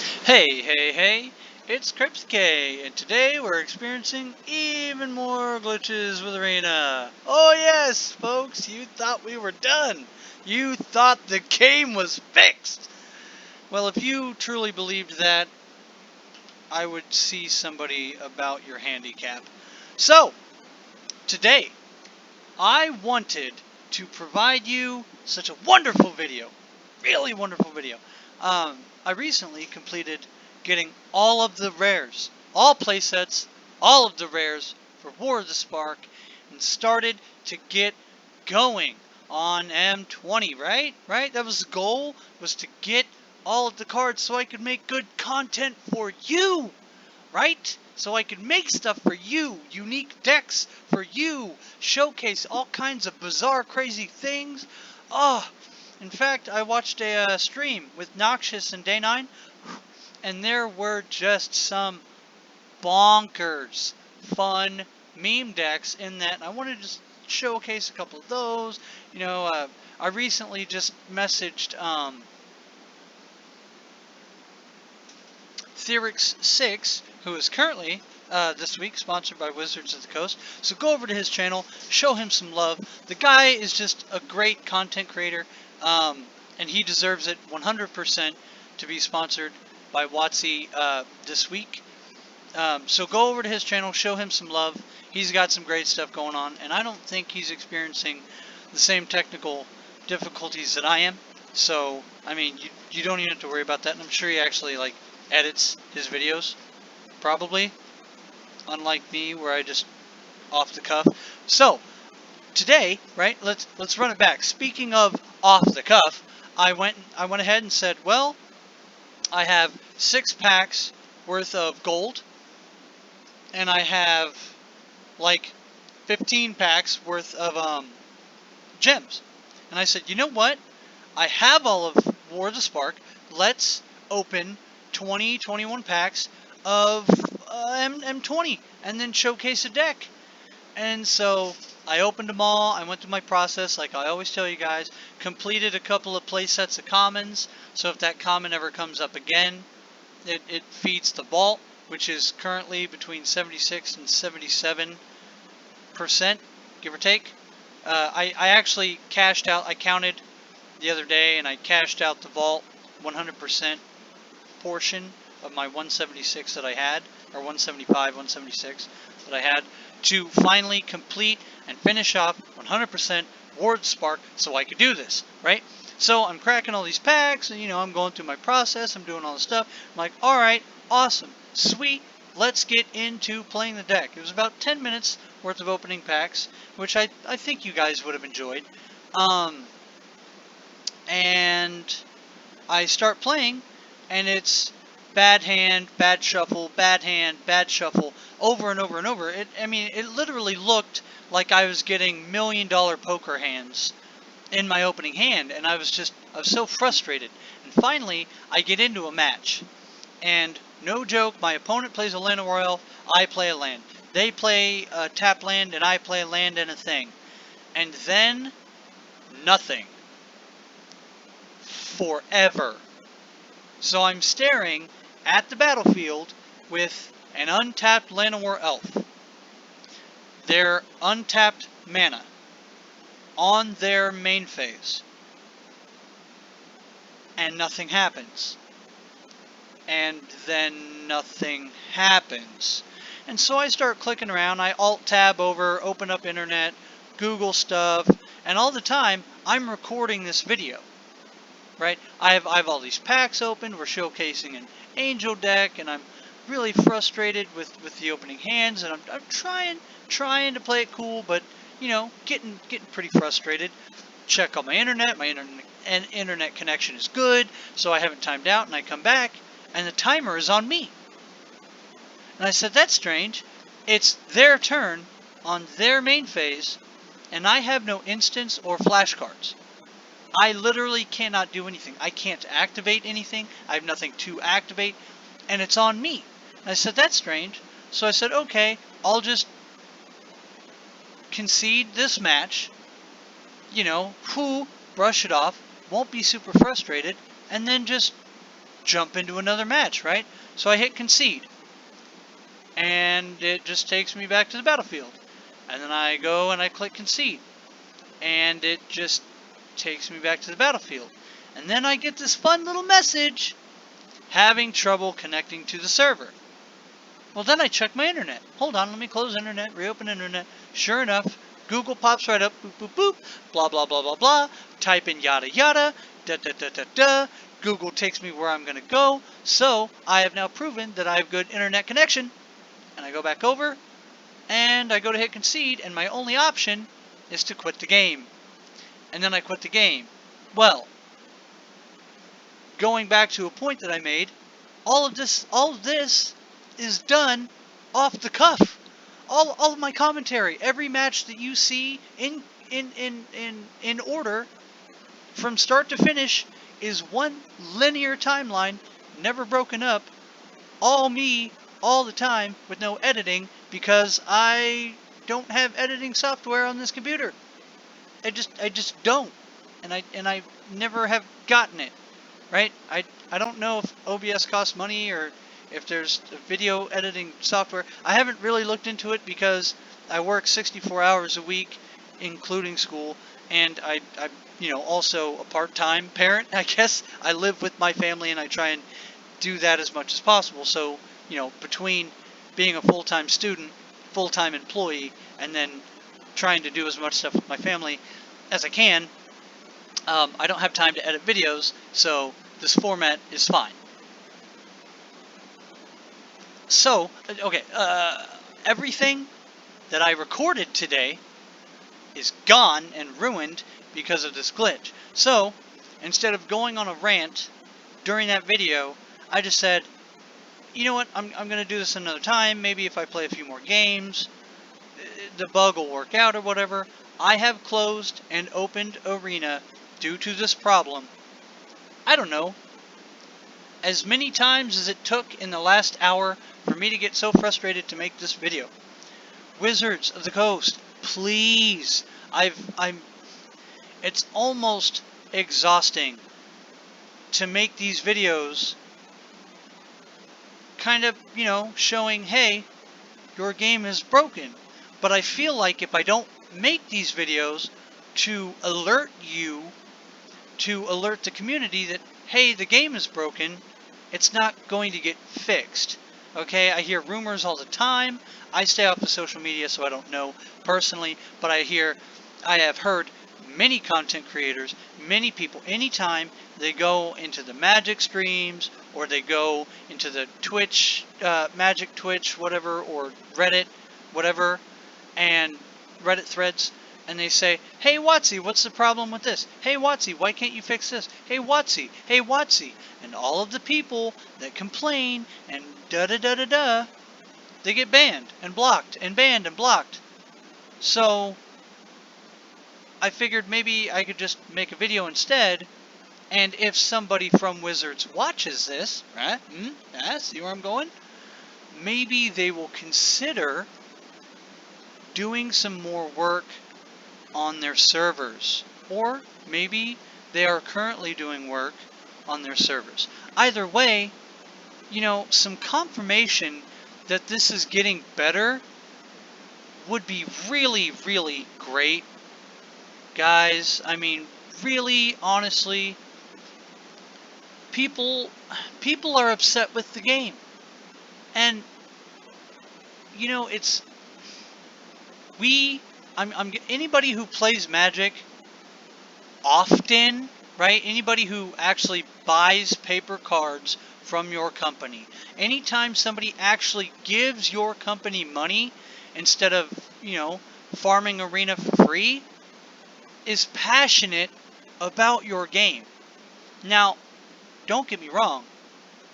Hey, it's Kripsky, and today we're experiencing even more glitches with Arena. Oh yes, folks, you thought we were done. You thought the game was fixed. Well, if you truly believed that, I would see somebody about your handicap. So, today, I wanted to provide you such a wonderful video. Really wonderful video. I recently completed getting all of the rares, all playsets, all of the rares for War of the Spark, and started to get going on M20, right? Right? That was the goal, was to get all of the cards so I could make good content for you, right? So I could make stuff for you, unique decks for you, showcase all kinds of bizarre, crazy things. Oh, in fact, I watched a stream with Noxious and Day9, and there were just some bonkers fun meme decks in that. I wanted to just showcase a couple of those. I recently just messaged Theorix6, who is currently this week sponsored by Wizards of the Coast. So go over to his channel, show him some love. The guy is just a great content creator, and he deserves it 100% to be sponsored by WotC this week. So go over to his channel, show him some love. He's got some great stuff going on, and I don't think he's experiencing the same technical difficulties that I am. So, I mean, you don't even have to worry about that, and I'm sure he actually, edits his videos, probably, unlike me, where I just off the cuff. So, today, right, let's run it back. Speaking of off the cuff, I went ahead and said, well, I have 6 packs worth of gold, and I have like 15 packs worth of gems. And I said, you know what? I have all of War of the Spark. Let's open 21 packs of M20 and then showcase a deck. And so I opened them all. I went through my process like I always tell you guys. Completed a couple of play sets of commons. So if that common ever comes up again, it feeds the vault, which is currently between 76 and 77%, give or take. I actually cashed out. I counted the other day, and I cashed out the vault 100% portion of my 176 that I had, or 175, 176 that I had, to finally complete and finish off 100% War of the Spark so I could do this, right? So I'm cracking all these packs, and I'm going through my process, I'm doing all this stuff. I'm like, alright, awesome, sweet, let's get into playing the deck. It was about 10 minutes worth of opening packs, which I think you guys would have enjoyed. And I start playing, and it's bad hand, bad shuffle, bad hand, bad shuffle, over and over and over. It literally looked like I was getting $1 million poker hands in my opening hand, and I was so frustrated. And finally, I get into a match, and no joke, my opponent plays a Llanowar Elf, I play a land. They play a tap land, and I play a land and a thing. And then, nothing. Forever. So I'm staring at the battlefield with an untapped Llanowar Elf, their untapped mana, on their main phase, and nothing happens. And then nothing happens. And so I start clicking around, I alt-tab over, open up internet, Google stuff, and all the time, I'm recording this video. Right? I have all these packs open, we're showcasing an angel deck, and I'm really frustrated with the opening hands, and I'm trying to play it cool, but getting pretty frustrated. Check on my internet internet connection is good, so I haven't timed out, and I come back, and the timer is on me. And I said, that's strange. It's their turn on their main phase, and I have no instants or flashcards. I literally cannot do anything. I can't activate anything. I have nothing to activate, and it's on me. And I said, that's strange. So I said, okay, I'll just concede this match, brush it off, won't be super frustrated, and then just jump into another match, right? So I hit concede, and it just takes me back to the battlefield. And then I go and I click concede, and it just takes me back to the battlefield. And then I get this fun little message, having trouble connecting to the server. Well, then I check my internet. Hold on, let me close internet, reopen internet. Sure enough, Google pops right up, boop, boop, boop, blah, blah, blah, blah, blah. Type in yada, yada, da, da, da, da, da. Google takes me where I'm going to go. So I have now proven that I have good internet connection. And I go back over, and I go to hit concede, and my only option is to quit the game. And then I quit the game. Well, going back to a point that I made, all of this is done off the cuff. All of my commentary, every match that you see in order from start to finish is one linear timeline, never broken up. All me, all the time, with no editing, because I don't have editing software on this computer. I just don't, and I never have gotten it. Right? I don't know if OBS costs money or if there's a video editing software. I haven't really looked into it because I work 64 hours a week, including school, and I'm also a part-time parent, I guess. I live with my family and I try and do that as much as possible. So, between being a full-time student, full-time employee, and then trying to do as much stuff with my family as I can, I don't have time to edit videos, so this format is fine. So, okay, everything that I recorded today is gone and ruined because of this glitch. So, instead of going on a rant during that video, I just said, you know what, I'm going to do this another time. Maybe if I play a few more games, the bug will work out or whatever. I have closed and opened Arena due to this problem, I don't know, as many times as it took in the last hour for me to get so frustrated to make this video. Wizards of the Coast, please. It's almost exhausting to make these videos kind of, showing, hey, your game is broken. But I feel like if I don't make these videos to alert you, to alert the community that, hey, the game is broken, it's not going to get fixed. Okay, I hear rumors all the time. I stay off of social media, so I don't know personally, but I have heard many content creators, many people, anytime they go into the Magic streams, or they go into the Twitch, Magic Twitch, whatever, or Reddit, whatever, and Reddit threads, and they say, hey Watsy, what's the problem with this? Hey Watsy, why can't you fix this? Hey Watsy, hey Watsy. And all of the people that complain and da-da-da-da-da, they get banned and blocked and banned and blocked. So I figured maybe I could just make a video instead, and if somebody from Wizards watches this, right? See where I'm going? Maybe they will consider doing some more work on their servers, or maybe they are currently doing work on their servers. Either way, some confirmation that this is getting better would be really, really great. Guys, I mean, really, honestly, people are upset with the game. And, anybody who plays Magic often, right? Anybody who actually buys paper cards from your company, anytime somebody actually gives your company money instead of, farming Arena for free, is passionate about your game. Now, don't get me wrong,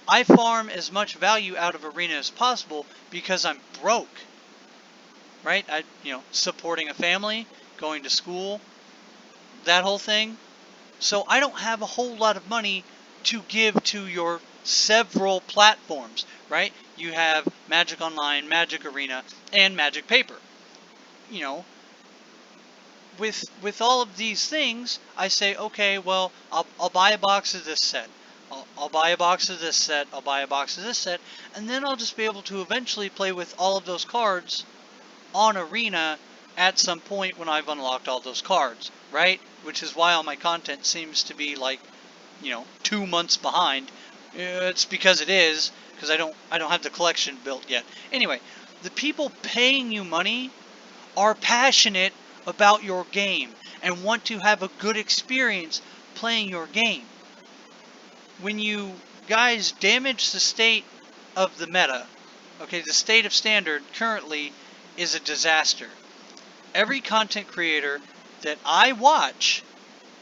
I farm as much value out of Arena as possible because I'm broke, right? Supporting a family, going to school, that whole thing. So I don't have a whole lot of money to give to your several platforms, right? You have Magic Online, Magic Arena, and Magic Paper. With all of these things, I say, okay, well, I'll buy a box of this set. I'll buy a box of this set, I'll buy a box of this set, and then I'll just be able to eventually play with all of those cards on Arena at some point when I've unlocked all those cards, right? Which is why all my content seems to be like, 2 months behind. It's because it is, because I don't have the collection built yet. Anyway, the people paying you money are passionate about your game and want to have a good experience playing your game. When you guys damage the state of the meta, okay, the state of standard currently is a disaster. Every content creator that I watch,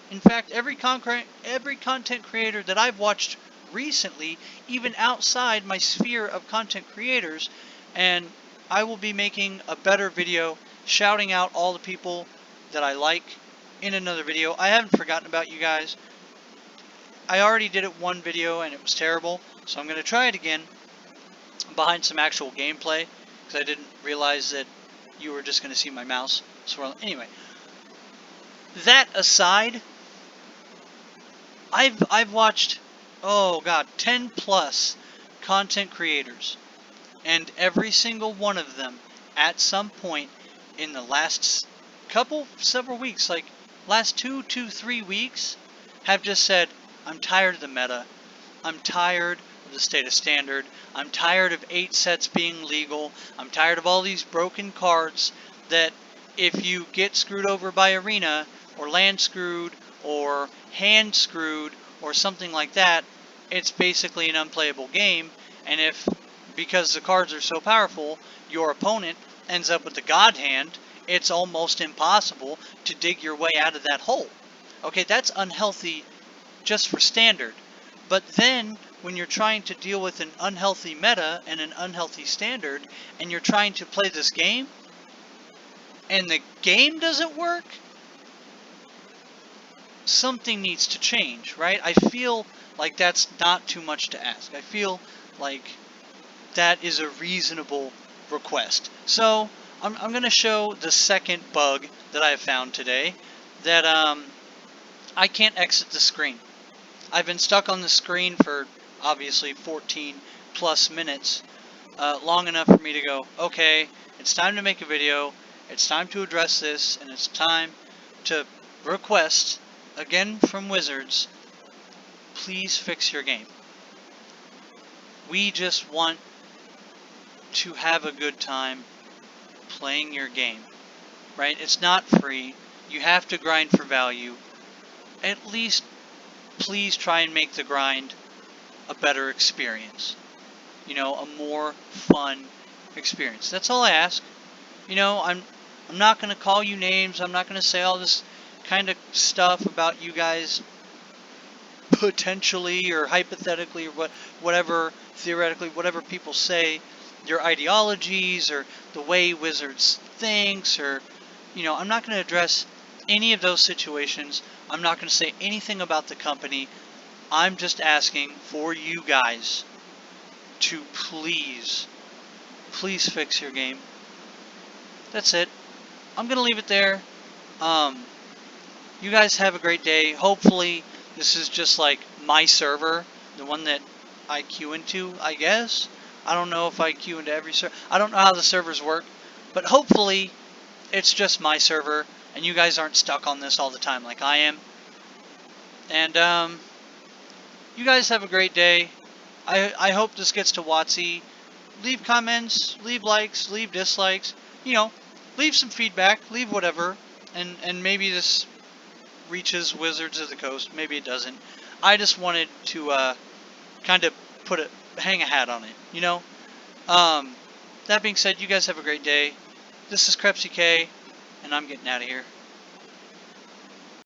in fact, every content creator that I've watched recently, even outside my sphere of content creators, and I will be making a better video shouting out all the people that I like in another video. I haven't forgotten about you guys. I already did it one video and it was terrible, so I'm going to try it again behind some actual gameplay, because I didn't realize that you were just going to see my mouse swirl. Anyway, that aside, I've watched, oh god, 10 plus content creators, and every single one of them at some point in the last several weeks, like last 2 to 3 weeks, have just said, I'm tired of the meta, I'm tired of the state of standard, I'm tired of 8 sets being legal, I'm tired of all these broken cards that if you get screwed over by Arena, or land screwed, or hand screwed, or something like that, it's basically an unplayable game. And if, because the cards are so powerful, your opponent ends up with the God Hand, it's almost impossible to dig your way out of that hole. Okay, that's unhealthy just for standard. But then, when you're trying to deal with an unhealthy meta and an unhealthy standard, and you're trying to play this game, and the game doesn't work, something needs to change, right? I feel like that's not too much to ask. I feel like that is a reasonable request. So, I'm going to show the second bug that I have found today, that I can't exit the screen. I've been stuck on the screen for obviously 14 plus minutes, long enough for me to go, okay, it's time to make a video, it's time to address this, and it's time to request, again from Wizards, please fix your game. We just want to have a good time playing your game, right? It's not free. You have to grind for value. At least, please try and make the grind a better experience. A more fun experience. That's all I ask. I'm not going to call you names. I'm not going to say all this kind of stuff about you guys potentially or hypothetically or whatever, theoretically, whatever people say, your ideologies or the way Wizards thinks, or, I'm not going to address any of those situations. I'm not going to say anything about the company. I'm just asking for you guys to please fix your game. That's it. I'm going to leave it there. You guys have a great day. Hopefully this is just like my server, the one that I queue into, I guess. I don't know if I queue into every server. I don't know how the servers work, but hopefully it's just my server and you guys aren't stuck on this all the time like I am. And you guys have a great day. I hope this gets to WotC. Leave comments, leave likes, leave dislikes. Leave some feedback, leave whatever, and maybe this reaches Wizards of the Coast. Maybe it doesn't. I just wanted to kind of hang a hat on it. That being said, you guys have a great day. This is Krepsy K, and I'm getting out of here.